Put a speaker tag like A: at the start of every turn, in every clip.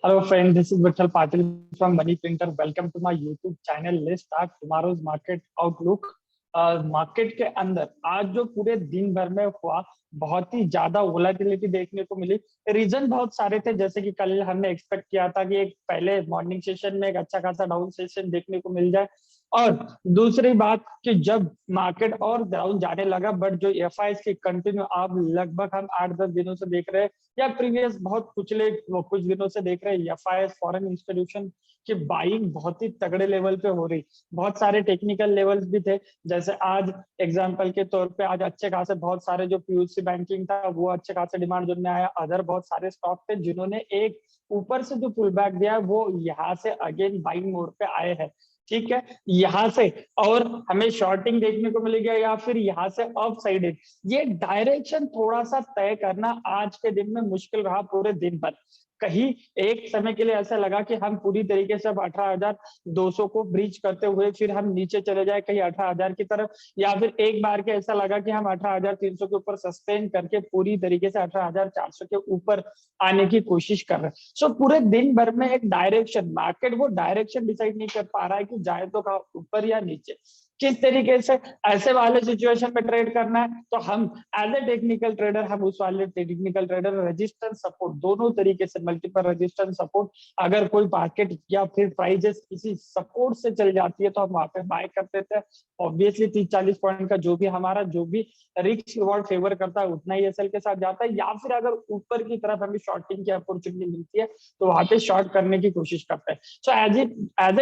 A: Hello friend, this is Vittal Patil from Money Printer. Welcome to my YouTube channel. Let's start tomorrow's market outlook. Market के अंदर आज जो पूरे दिन भर में हुआ, बहुत ही ज्यादा वोलेटिलिटी देखने को मिली। रीजन बहुत सारे थे, जैसे कि कल हमने एक्सपेक्ट किया था कि एक पहले मॉर्निंग सेशन में एक अच्छा खासा डाउन सेशन देखने को मिल जाए, और दूसरी बात कि जब मार्केट और डाउन जाने लगा, बट जो एफआईएस की कंटिन्यू आप लगभग हम 8-10 दिनों से देख रहे हैं, या प्रीवियस बहुत पिछले कुछ दिनों से देख रहे हैं, एफआईएस फॉरेन इंस्टीट्यूशन की बाइंग बहुत ही तगड़े लेवल पे हो रही। बहुत सारे टेक्निकल लेवल्स भी थे, जैसे आज एग्जांपल के तौर पे आज अच्छे खासे बहुत सारे जो पीयूसी बैंकिंग था वो अच्छे खासे डिमांड जोन में आया। अदर बहुत सारे स्टॉक थे जिन्होंने एक ऊपर से जो पुल बैक दिया वो यहाँ से अगेन बाइंग मोड पे आए हैं। ठीक है, यहाँ से और हमें शॉर्टिंग देखने को मिलेगा या फिर यहाँ से अप साइड, ये डायरेक्शन थोड़ा सा तय करना आज के दिन में मुश्किल रहा पूरे दिन भर। कहीं एक समय के लिए ऐसा लगा कि हम पूरी तरीके से 18,200 को ब्रीच करते हुए फिर हम नीचे चले जाए कहीं 18,000 की तरफ, या फिर एक बार के ऐसा लगा कि हम 18,300 के ऊपर सस्टेन करके पूरी तरीके से 18,400 के ऊपर आने की कोशिश कर रहे हैं। सो पूरे दिन भर में एक डायरेक्शन, मार्केट वो डायरेक्शन डिसाइड नहीं कर पा रहा है कि जाए तो कहाँ, ऊपर या नीचे, किस तरीके से। ऐसे वाले सिचुएशन में ट्रेड करना है तो हम एज ए टेक्निकल ट्रेडर, हम उस वाले टेक्निकल ट्रेडर रेजिस्टेंस सपोर्ट दोनों तरीके से, मल्टीपल रेजिस्टेंस सपोर्ट, अगर कोई मार्केट या फिर प्राइजेस किसी सपोर्ट से चल जाती है तो हम वहां पे बाय कर देते हैं। ऑब्वियसली 30-40 पॉइंट का जो भी हमारा जो भी रिस्क रिवॉर्ड फेवर करता है उतना ही एसएल के साथ जाता है, या फिर अगर ऊपर की तरफ हमें शॉर्टिंग की अपॉर्चुनिटी मिलती है तो वहां पे शॉर्ट करने की कोशिश करते हैं। So as a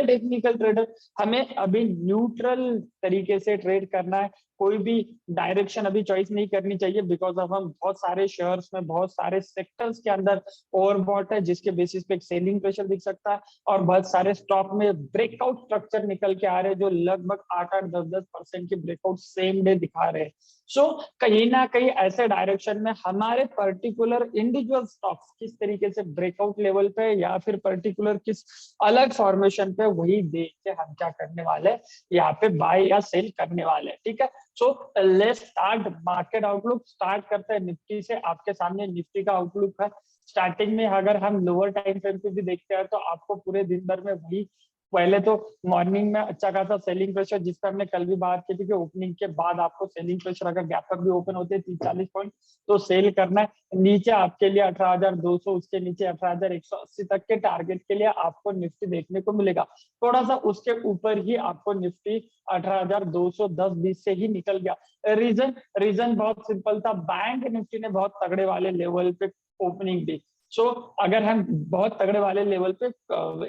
A: technical trader हमें अभी न्यूट्रल तरीके से ट्रेड करना है। कोई भी डायरेक्शन अभी चॉइस नहीं करनी चाहिए, बिकॉज अब हम बहुत सारे शेयर्स में, बहुत सारे सेक्टर्स के अंदर ओवरबॉट है, जिसके बेसिस पे एक सेलिंग प्रेशर दिख सकता है, और बहुत सारे स्टॉक में ब्रेकआउट स्ट्रक्चर निकल के आ रहे हैं जो लगभग 8-10% की ब्रेकआउट सेम डे दिखा रहे हैं। सो कहीं ना कहीं ऐसे डायरेक्शन में हमारे पर्टिकुलर इंडिविजुअल स्टॉक्स किस तरीके से ब्रेकआउट लेवल पे या फिर पर्टिकुलर किस अलग फॉर्मेशन पे, वही देख के हम क्या करने वाले हैं, यहाँ पे बाय या सेल करने वाले हैं। ठीक है, so let's start market outlook. Start करते हैं निफ्टी से। आपके सामने निफ्टी का आउटलुक है। स्टार्टिंग में अगर हम लोअर टाइम फ्रेम पे भी देखते हैं तो आपको पूरे दिन भर में वही, पहले तो मॉर्निंग में अच्छा खासा सेलिंग प्रेशर, जिस पर हमने कल भी बात की थी कि ओपनिंग के बाद आपको सेलिंग प्रेशर अगर गैप अप भी ओपन होते हैं 30-40 पॉइंट तो सेल करना है। नीचे आपके लिए 18,200, उसके नीचे 18,180 तक के टारगेट के लिए आपको निफ्टी देखने को मिलेगा। थोड़ा सा उसके ऊपर ही आपको निफ्टी 18,210-20 से ही निकल गया। रीजन रीजन बहुत सिंपल था, बैंक निफ्टी ने बहुत तगड़े वाले लेवल पे ओपनिंग दी। सो अगर हम बहुत तगड़े वाले लेवल पे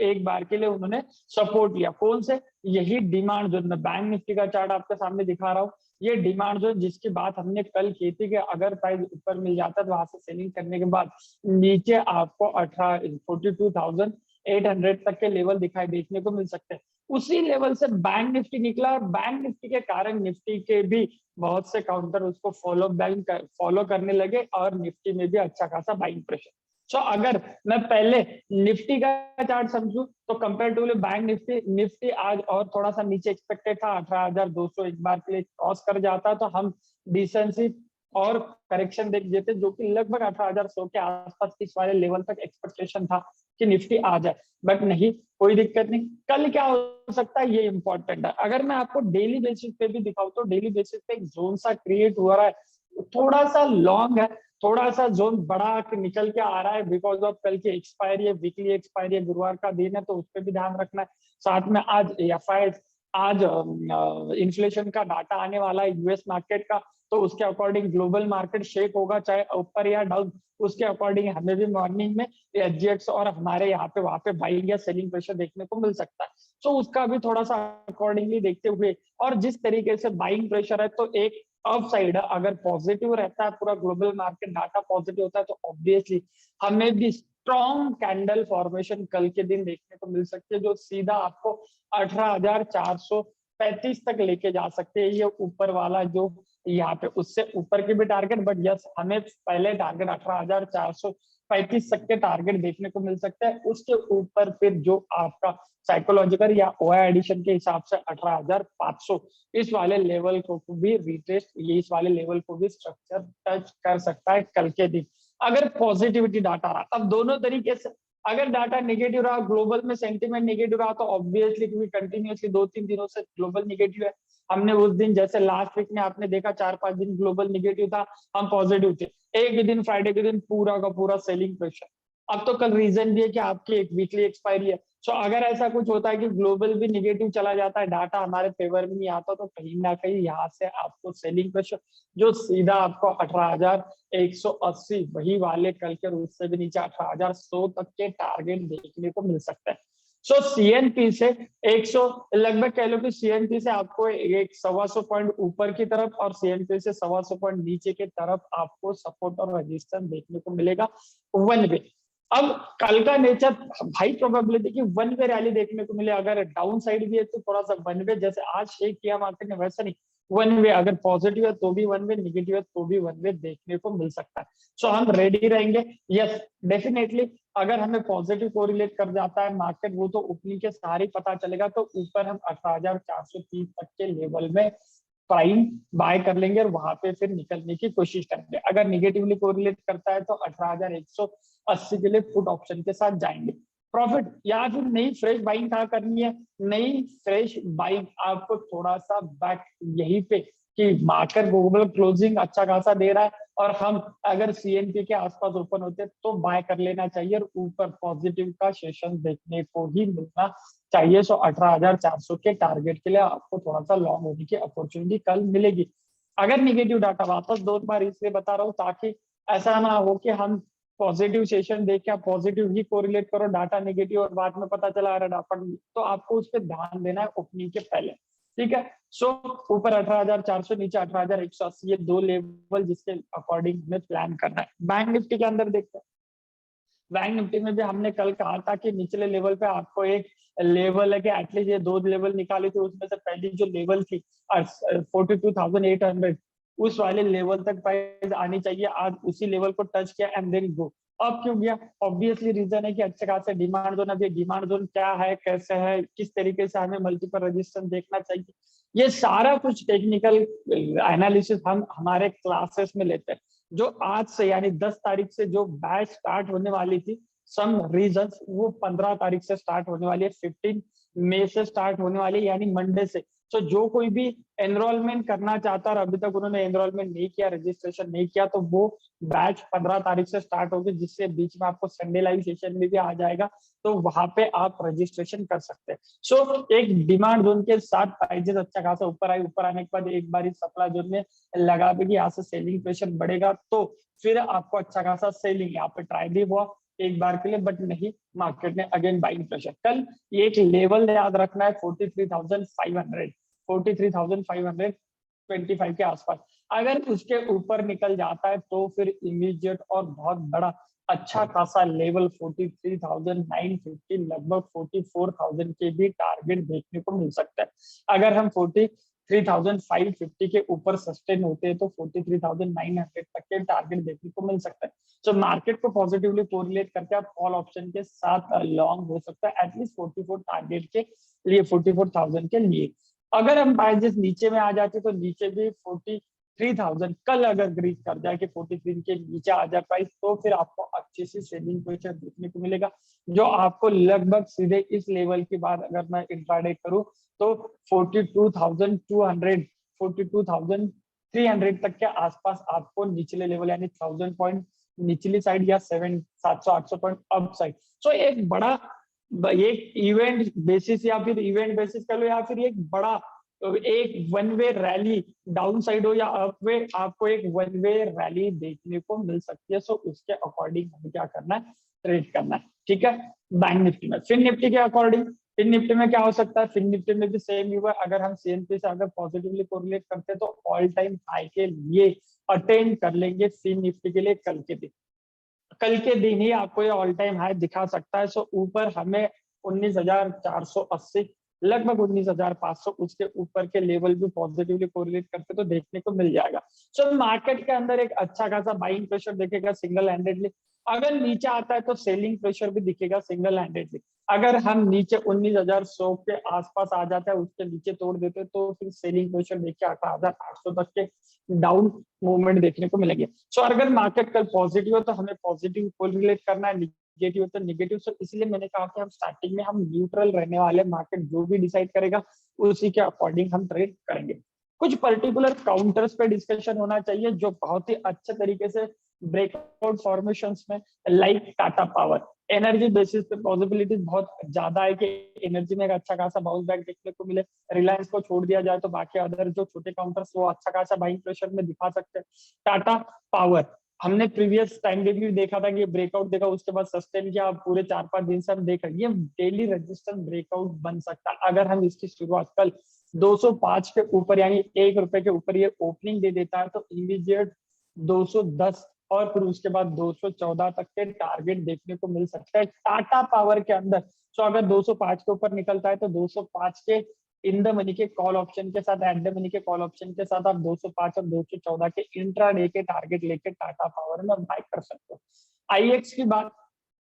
A: एक बार के लिए उन्होंने सपोर्ट लिया, कौन से, यही डिमांड जोन में बैंक निफ्टी का चार्ट आपके सामने दिखा रहा हूँ। ये डिमांड जोन जिसकी बात हमने कल की थी कि अगर प्राइस ऊपर मिल जाता है तो वहां से सेलिंग करने के बाद नीचे आपको 42,800 तक के लेवल दिखाई देखने को मिल सकते हैं। उसी लेवल से बैंक निफ्टी निकला, और बैंक निफ्टी के कारण निफ्टी के भी बहुत से काउंटर उसको फॉलो करने लगे, और निफ्टी में भी अच्छा खासा बाइंग प्रेशर। सो अगर मैं पहले निफ्टी का चार्ट समझू तो compare to bank Nifty, Nifty आज और थोड़ा सा नीचे एक्सपेक्टेड था, 18,200 एक बार के लिए क्रॉस कर जाता तो हम डिसेंसिव और करेक्शन देख देते, जो कि लगभग 18,100 के आसपास इस वाले लेवल तक एक्सपेक्टेशन था कि निफ्टी आ जाए। बट नहीं, कोई दिक्कत नहीं। कल क्या हो सकता है ये इंपॉर्टेंट है। अगर मैं आपको डेली बेसिस पे भी दिखाऊं तो डेली बेसिस पे एक जोन सा क्रिएट हो रहा है, थोड़ा सा लॉन्ग है, थोड़ा सा जोन बड़ा निकल के आ रहा है, बिकॉज ऑफ कल की एक्सपायरी है, वीकली एक्सपायरी है, गुरुवार का दिन है, तो उस पर भी ध्यान रखना है। साथ में आज एफआईआई, आज इन्फ्लेशन का डाटा आने वाला है यूएस मार्केट का, तो उसके अकॉर्डिंग ग्लोबल मार्केट शेक होगा, चाहे ऊपर या डाउन, उसके अकॉर्डिंग हमें भी मॉर्निंग में एचजीएक्स और हमारे यहाँ पे वहां पे बाइंग या सेलिंग प्रेशर देखने को मिल सकता है। तो उसका भी थोड़ा सा अकॉर्डिंगली देखते हुए, और जिस तरीके से बाइंग प्रेशर है तो एक अप साइड अगर पॉजिटिव रहता है, पूरा ग्लोबल मार्केट डाटा पॉजिटिव होता है, तो ऑब्वियसली हमें भी स्ट्रॉन्ग कैंडल फॉर्मेशन कल के दिन देखने को मिल सकती है, जो सीधा आपको 18,435 तक लेके जा सकते हैं। ये ऊपर वाला जो यहाँ पे, उससे ऊपर के भी टारगेट, बट यस हमें पहले टारगेट 18,435 तक के टारगेट देखने को मिल सकते हैं। उसके ऊपर फिर जो आपका साइकोलॉजिकल या ओआई एडिशन के हिसाब से 18,500 इस वाले लेवल को भी रिटेस्ट, ये इस वाले लेवल को भी स्ट्रक्चर टच कर सकता है कल के दिन, अगर पॉजिटिविटी डाटा रहा। अब दोनों तरीके से, अगर डाटा नेगेटिव रहा, ग्लोबल में सेंटीमेंट नेगेटिव रहा, तो ऑब्वियसली, क्योंकि कंटिन्यूअसली 2-3 दिनों से ग्लोबल नेगेटिव है। हमने उस दिन जैसे लास्ट वीक में आपने देखा 4-5 दिन ग्लोबल नेगेटिव था, हम पॉजिटिव थे। एक दिन फ्राइडे के दिन पूरा का पूरा सेलिंग प्रेशर। अब तो कल रीजन भी है कि आपकी एक वीकली एक्सपायरी है। सो अगर ऐसा कुछ होता है कि ग्लोबल भी निगेटिव चला जाता है, डाटा हमारे फेवर में नहीं आता, तो कहीं ना कहीं यहाँ से आपको सेलिंग प्रेशर जो सीधा आपको 18,180 वही वाले कल के, उससे भी नीचे 18,100 तक के टारगेट देखने को मिल सकता है। सो सीएनपी से 100 लगभग कह लो कि सीएनपी से आपको एक 125 पॉइंट ऊपर की तरफ और सीएनपी से 125 पॉइंट नीचे की तरफ आपको सपोर्ट और रेजिस्टेंस देखने को मिलेगा वन वे। अब कल का नेचर हाई प्रोबेबिलिटी की वन वे रैली देखने को मिले। अगर डाउन साइड भी है तो थोड़ा सा वन वे, जैसे आज शेक किया मार्केट ने वैसा नहीं, वन वे। अगर पॉजिटिव है तो भी वन वे, निगेटिव है तो भी वन वे देखने को मिल सकता है। सो हम रेडी रहेंगे। यस, डेफिनेटली अगर हमें पॉजिटिव कोरिलेट कर जाता है मार्केट, वो तो ओपनिंग के सहारे पता चलेगा, तो ऊपर हम 18,430 तक के लेवल में प्राइम बाय कर लेंगे और वहां पे फिर निकलने की कोशिश करेंगे। अगर निगेटिवली कोरिलेट करता है तो 18,180 के लिए पुट ऑप्शन के साथ जाएंगे। प्रॉफिट या फिर नई फ्रेश बाइंग कहाँ करनी है? नई फ्रेश बाइंग आपको थोड़ा सा बैक यही पे कि मार्केट ग्लोबल क्लोजिंग अच्छा खासा दे रहा है और हम अगर सीएनपी के आसपास ओपन होते तो बाय कर लेना चाहिए और ऊपर पॉजिटिव का सेशन देखने को ही मिलना चाहिए। सो 18,400 के टारगेट के लिए आपको थोड़ा सा लॉन्ग होने की अपॉर्चुनिटी कल मिलेगी। अगर निगेटिव डाटा, वापस दो बार इसलिए बता रहा हूँ ताकि ऐसा ना हो कि हम पॉजिटिव सेशन देख के पॉजिटिव ही कोरिलेट करो, डाटा नेगेटिव और बाद में पता चला रहा डाटा, तो आपको उस पर ध्यान देना है ओपनिंग के पहले। ठीक है। सो ऊपर 18,400, नीचे 18,180, ये दो लेवल जिसके अकॉर्डिंग में प्लान करना है। बैंक निफ्टी के अंदर देखते हैं। बैंक निफ्टी में भी हमने कल कहा था कि निचले लेवल पे आपको एक लेवल है कि एटलीस्ट ये दो लेवल निकाली थी, उसमें से पहली जो लेवल थी 42,800, उस वाले लेवल तक प्राइस आनी चाहिए। आज उसी लेवल को टच किया एंड देन गो। अब क्यों गया? ऑब्वियसली रीजन है कि अच्छे खासे डिमांड जोन, अभी डिमांड जोन क्या है, कैसे है, किस तरीके से हमें मल्टीपल रेजिस्टेंस देखना चाहिए, ये सारा कुछ टेक्निकल एनालिसिस हम हमारे क्लासेस में लेते हैं। जो आज से यानी 10 तारीख से जो बैच स्टार्ट होने वाली थी, सम रीजंस, वो 15 तारीख से स्टार्ट होने वाली है, 15 मई से स्टार्ट होने वाली है, यानी मंडे से। तो जो कोई भी एनरोलमेंट करना चाहता है और अभी तक उन्होंने एनरोलमेंट नहीं किया, रजिस्ट्रेशन नहीं किया, तो वो बैच 15 तारीख से स्टार्ट होगी, जिससे बीच में आपको संडे लाइव सेशन में भी आ जाएगा, तो वहां पे आप रजिस्ट्रेशन कर सकते हैं। सो एक डिमांड जोन के साथ प्राइजेस अच्छा खासा ऊपर आए, ऊपर आने के बाद एक बार सप्लाई जोन में लगा देगी, यहाँ से सेलिंग प्रेशर बढ़ेगा, तो फिर आपको अच्छा खासा सेलिंग यहाँ पे ट्राई भी हुआ एक बार के लिए, बट नहीं, मार्केट ने अगेन बाइंग प्रेशर। कल ये एक लेवल याद रखना है 43,500, 43,525 के आसपास। अगर उसके ऊपर निकल जाता है तो फिर इमीडिएट और बहुत बड़ा अच्छा खासा लेवल 43,950, लगभग 44,000 के भी टारगेट देखने को मिल सकता है। अगर हम 43,550 के ऊपर सस्टेन होते हैं तो 43,900 तक के टारगेट देखने को मिल सकता है। तो मार्केट को पॉजिटिवली कोरिलेट करके आप कॉल ऑप्शन के साथ लॉन्ग हो सकता है एटलीस्ट 44 टारगेट के लिए, 44,000 के लिए। अगर हम प्राइजेस नीचे में आ जाते तो नीचे भी 43,000 कल अगर ब्रीच कर जाए कि 43 के नीचे आ जाए प्राइस, तो फिर आपको अच्छी सी सेलिंग प्रेशर देखने को मिलेगा, जो आपको लगभग सीधे इस लेवल की बात अगर मैं इंट्राडे करूं तो 42,200, 42,300 तक के आसपास आपको निचले लेवल यानी 1000 पॉइंट निचली साइड या 700-800 पॉइंट अप साइड। सो एक बड़ा एक इवेंट बेसिस या फिर इवेंट बेसिस कर लो या फिर एक बड़ा एक one way rally down side हो या अप वे, आपको एक वन वे रैली देखने को मिल सकती है। सो उसके अकॉर्डिंग हमें क्या करना है? ट्रेड करना है। ठीक है। बैंक निफ्टी में, फिन निफ्टी के अकॉर्डिंग, फिन निफ्टी में क्या हो सकता है? फिन निफ्टी में भी सेम हुआ, अगर हम सीएनपी से अगर पॉजिटिवली कोरिलेट करते हैं तो ऑल टाइम हाई के लिए अटेंड कर लेंगे फिन निफ्टी के लिए कल के दिन। कल के दिन ही आपको ये ऑल टाइम हाई दिखा सकता है। सो ऊपर हमें 19,480, लगभग 19,500, उसके ऊपर के लेवल भी पॉजिटिवली कोरिलेट करते तो देखने को मिल जाएगा। सो मार्केट के अंदर एक अच्छा खासा बाइंग प्रेशर दिखेगा सिंगल हैंडेडली। अगर नीचे आता है तो सेलिंग प्रेशर भी दिखेगा सिंगल हैंडेडली। अगर हम नीचे 19,100 के आसपास आ जाता है, उसके नीचे तोड़ देते तो फिर सेलिंग प्रेशर देखिए 18,800 तक के डाउन मूवमेंट देखने को मिलेगी। सो अगर मार्केट कल पॉजिटिव है तो हमें पॉजिटिव कोरिलेट करना है, निगेटिव है तो निगेटिव। सो इसलिए मैंने कहा कि हम स्टार्टिंग में हम न्यूट्रल रहने वाले, मार्केट जो भी डिसाइड करेगा उसी के अकॉर्डिंग हम ट्रेड करेंगे। कुछ पर्टिकुलर काउंटर्स पे डिस्कशन होना चाहिए जो बहुत ही अच्छे तरीके से ब्रेकआउट फॉर्मेशंस में, like Tata power, energy basis पे पॉसिबिलिटीज बहुत ज्यादा है कि एनर्जी में एक अच्छा खासा बाउंस बैक देखने को मिले। रिलायंस को छोड़ दिया जाए तो बाकी अदर जो छोटे काउंटर्स वो अच्छा खासा बाइंग प्रेशर में दिखा सकते हैं। टाटा पावर हमने प्रीवियस टाइम रिव्यू देखा था कि ब्रेकआउट देखा, उसके बाद सस्टेन किया, पूरे 4-5 दिन से हम देख रहे हैं ये डेली रेजिस्टेंस ब्रेकआउट बन सकता है अगर हम इसकी शुरुआत कल 205 के ऊपर यानी ₹1 के ऊपर ये ओपनिंग दे देता है तो इमीडिएट 210 और फिर उसके बाद 214 तक के टारगेट देखने को मिल सकता है टाटा पावर के अंदर। तो अगर 205 के ऊपर निकलता है तो 205 के इन द मनी के कॉल ऑप्शन के साथ, एट द मनी के कॉल ऑप्शन के साथ आप 205 और 214 के इंट्राडे के टारगेट लेके टाटा पावर में बाय कर सकते हो। आईएक्स की बात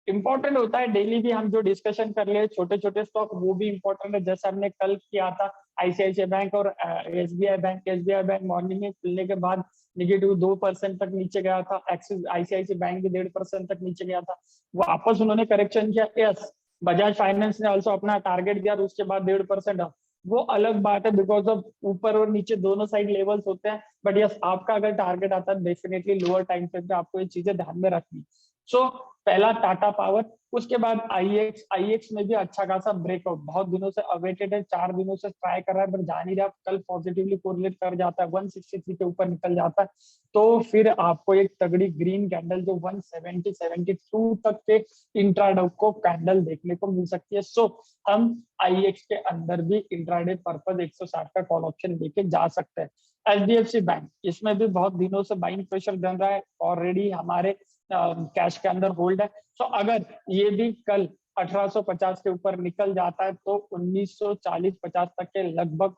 A: इंपॉर्टेंट होता है, डेली भी हम जो डिस्कशन कर रहे हैं छोटे छोटे स्टॉक वो भी इंपॉर्टेंट है। जैसे हमने कल किया था आईसीआईसीआई बैंक और SBI bank. SBI bank morning में खुलने के बाद निगेटिव 2% तक नीचे गया था, एक्सिस आईसीआईसीआई बैंक भी 1.5% तक नीचे गया था, वापस उन्होंने करेक्शन किया। यस, बजाज फाइनेंस ने ऑल्सो अपना टारगेट दिया उसके बाद 1.5%, वो अलग बात है बिकॉज ऑफ ऊपर और नीचे दोनों साइड लेवल्स होते हैं। बट यस, आपका अगर टारगेट आता है डेफिनेटली लोअर टाइम फ्रेम पे आपको ये चीजें ध्यान में रखनी। सो पहला टाटा पावर, उसके बाद आईएक्स। आईएक्स में भी अच्छा खासा ब्रेकआउट बहुत दिनों से अवेटेड है, 4 दिनों से ट्राई कर रहा है बट जा नहीं रहा। कल पॉजिटिवली कोरिलेट कर जाता है, 163 के ऊपर निकल जाता है तो फिर आपको एक तगड़ी ग्रीन कैंडल जो 170-72 तक के इंट्राडे को कैंडल देखने को मिल सकती है। सो हम आईएक्स के अंदर भी इंट्राडे पर्पज 160 का कॉल ऑप्शन लेके जा सकते हैं। एचडीएफसी बैंक, इसमें भी बहुत दिनों से बाइंग प्रेशर बन रहा है, ऑलरेडी हमारे कैश के अंदर होल्ड है। तो अगर ये भी कल 1850 के ऊपर निकल जाता है तो 1940-50 तक के लगभग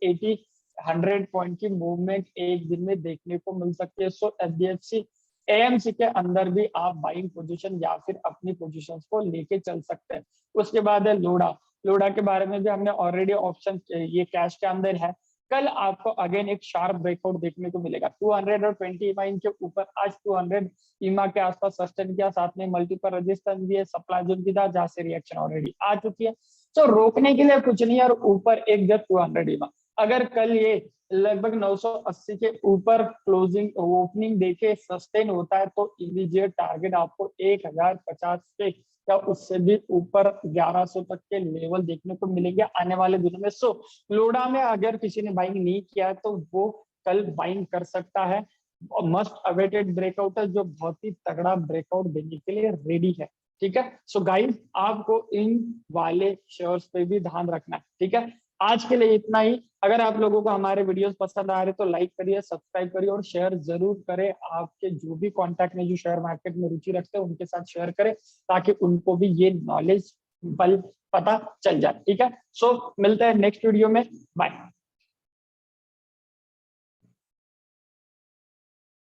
A: 80-100 पॉइंट की मूवमेंट एक दिन में देखने को मिल सकती है। सो एचडीएफसी एएमसी के अंदर भी आप बाइंग पोजीशन या फिर अपनी पोजीशंस को लेके चल सकते हैं। उसके बाद है लोडा। लोडा के बारे में भी हमने ऑलरेडी ऑप्शन, ये कैश के अंदर है। कल आपको अगेन एक शार्प ब्रेकआउट देखने को मिलेगा 220 ईमा के ऊपर। आज 200 ईमा के आसपास सस्टेन किया, साथ में मल्टीपल रेजिस्टेंस भी है, सप्लाई जोन भी था जहां से रिएक्शन ऑलरेडी आ चुकी है। तो रोकने के लिए कुछ नहीं है और ऊपर एक जब 200 ईमा, अगर कल ये लगभग 980 के ऊपर क्लोजिंग ओपनिंग देके सस्टेन होता है तो इमीडिएट टारगेट आपको 1050 पे या उससे भी ऊपर 1100 तक के लेवल देखने को मिलेंगे आने वाले दिनों में। सो लोडा में अगर किसी ने बाइंग नहीं किया है तो वो कल बाइंग कर सकता है। मस्ट अवेटेड ब्रेकआउट है जो बहुत ही तगड़ा ब्रेकआउट देने के लिए रेडी है। ठीक है, सो गाइस आपको इन वाले शेयर्स पे भी ध्यान रखना है। ठीक है, आज के लिए इतना ही। अगर आप लोगों को हमारे वीडियोस पसंद आ रहे तो लाइक करिए, सब्सक्राइब करिए और शेयर जरूर करें। आपके जो भी कांटेक्ट में जो शेयर मार्केट में रुचि रखते हैं उनके साथ शेयर करें ताकि उनको भी ये नॉलेज बल पता चल जाए। ठीक है, सो मिलते हैं नेक्स्ट वीडियो में, बाय।